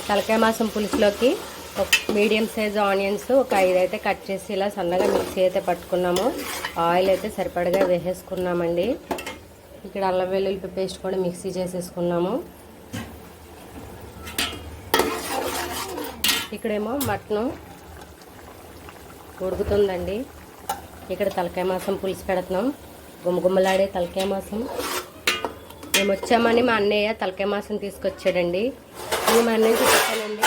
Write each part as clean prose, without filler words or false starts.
తలకాయ మాసం పులుసులోకి ఒక మీడియం సైజ్ ఆనియన్స్ ఒక 5 అయితే కట్ చేసి ఇలా సన్నగా మిక్సీ అయితే పట్టుకున్నాము. ఆయిల్ అయితే సరిపడగా వేసేసుకున్నామండి. ఇక్కడ అల్లం వెల్లుల్లి పేస్ట్ కూడా మిక్సీ చేసేసుకున్నాము. ఇక్కడేమో మటను ఉడుకుతుందండి. ఇక్కడ తలకాయ మాసం పులుసు పెడుతున్నాం. గుమ్మగుమ్మలాడే తలకాయ మాసం. మేము వచ్చామని మా అన్నయ్య తలకాయ మాసం తీసుకొచ్చాడండి. నేను మా అన్నయ్య చూపిస్తానండి.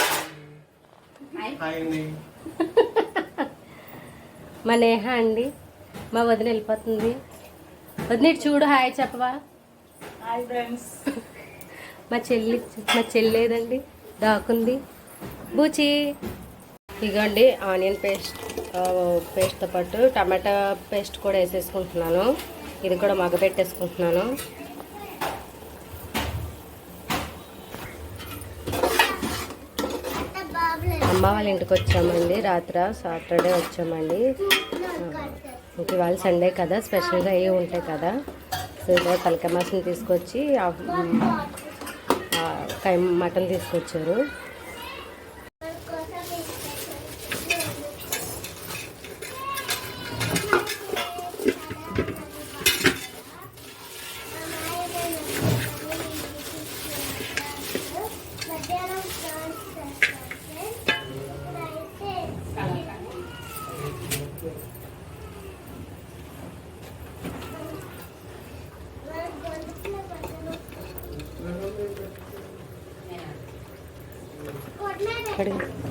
మా నేహ అండి, మా వదిన వెళ్ళిపోతుంది. వదిన చూడు, హాయ్ చెప్పవా. Hi friends. మా చెల్లేదండి, దాకుంది. బూచి ఇగోండి ఆనియన్ పేస్ట్తో పాటు టమాటా పేస్ట్ కూడా వేసేసుకుంటున్నాను. ఇది కూడా మగ్గపెట్టేసుకుంటున్నాను. అమ్మ వాళ్ళ ఇంటికి వచ్చామండి. రాత్రి సాటర్డే వచ్చామండి. ఇంక ఇవాళ సండే కదా, స్పెషల్గా అవి ఉంటాయి కదా. సో ఇక్కడ తలకాయ మాసం తీసుకొచ్చి మటన్ తీసుకొచ్చారు.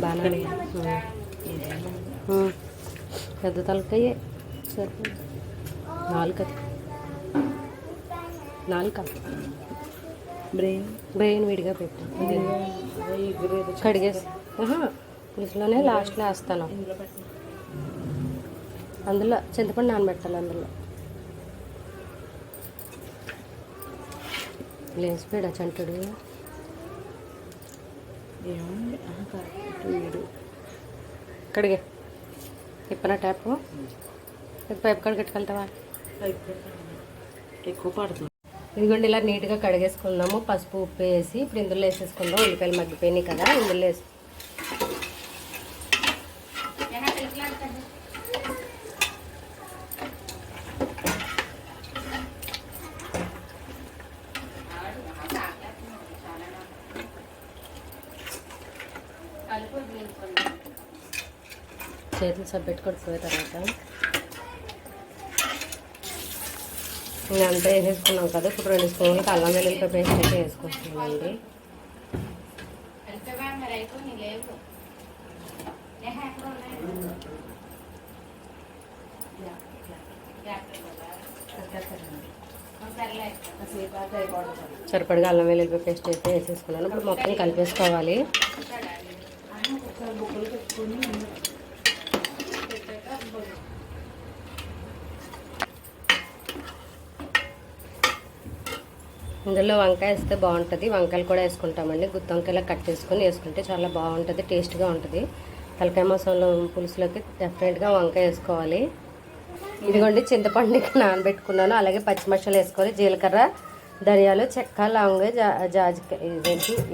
బాగానే పెద్ద తలకాయ నాలుక బ్రెయిన్ విడిగా పెట్టు. కడిగేసి పులుసులోనే లాస్ట్లో వేస్తాను. అందులో చింతపండు నానబెట్టాలి. అందులో లేచిపోయాడు చంటుడు. కడిగే ఇప్పన ట్యాప్ పైపు కాడ కట్టుకెళ్తావా? ఎక్కువ పడుతుంది. ఇదిగోండి ఇలా నీట్గా కడిగేసుకుందాము. పసుపు ఉప్పు వేసి ఇప్పుడు ఇందులో వేసేసుకుందాం. ఉల్లిపాయలు మగ్గిపోయినాయి కదా, ఇందులో వేసి చేతులు సబ్బెట్టు కొట్టుకున్న తర్వాత అంతా వేసేసుకున్నాం కదా. ఇప్పుడు 2 స్పూన్లు అల్లం వెల్లుల్లి పేస్ట్ అయితే వేసుకుంటున్నామండి. సరిపడగా అల్లం వెల్లుల్లి పేస్ట్ అయితే వేసేసుకున్నాను. ఇప్పుడు మొత్తం కలిపేసుకోవాలి. ఇందులో వంకాయ వేస్తే బాగుంటుంది. వంకాయలు కూడా వేసుకుంటామండి. గుత్తి వంకాయలా కట్ చేసుకొని వేసుకుంటే చాలా బాగుంటుంది, టేస్ట్గా ఉంటుంది. తలకాయ మాసంలో పులుసులోకి డెఫినెట్గా వంకాయ వేసుకోవాలి. ఇదిగోండి చింతపండుకి నానబెట్టుకున్నాను. అలాగే పచ్చిమిర్చిలు వేసుకోవాలి. జీలకర్ర, ధనియాలు, చెక్క, లవంగ,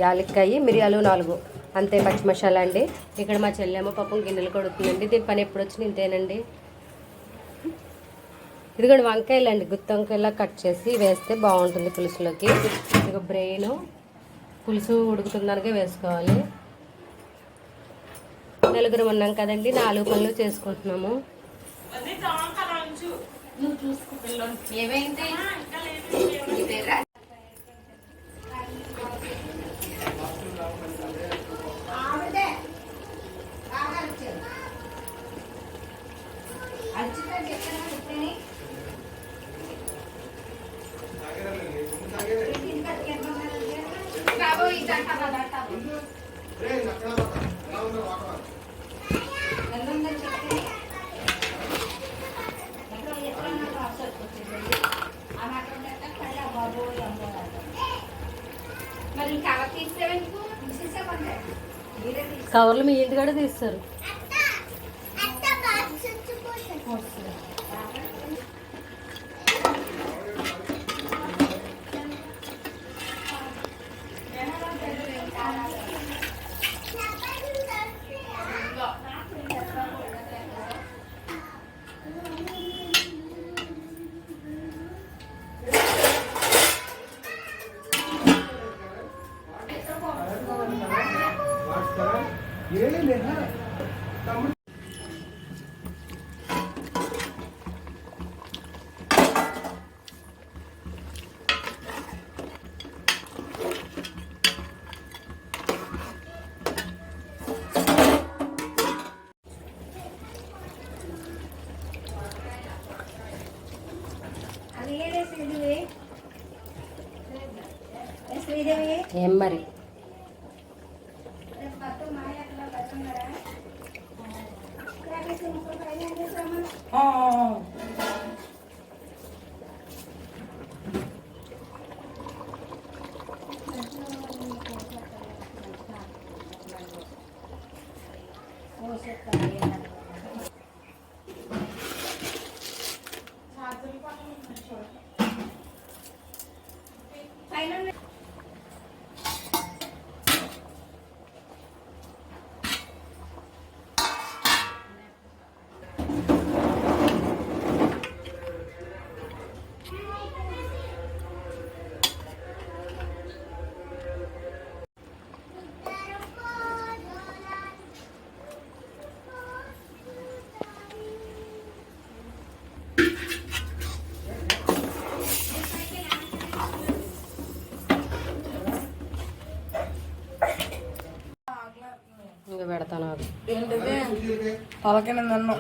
యాలక్కాయ, మిరియాలు 4 అంతే. పచ్చిమసాలా అండి. ఇక్కడ మా చెల్లెమ్మ పాపం గిన్నెలు కొడుతుందండి. దీని పని ఎప్పుడు వచ్చి ఇంతేనండి. ఇదిగోండి వంకాయలు అండి, గుత్తి వంకాయలా కట్ చేసి వేస్తే బాగుంటుంది పులుసులోకి. ఇక బ్రెయిన్ పులుసు ఉడుకుతుందనగా వేసుకోవాలి. నలుగురు ఉన్నాం కదండి, 4 పనులు చేసుకుంటున్నాము. కవర్లు మీ ఇంటి కూడా తీస్తారు. ఏం మరి ఇంకా పెడతాను. ఏంటిది తలకిన నన్ను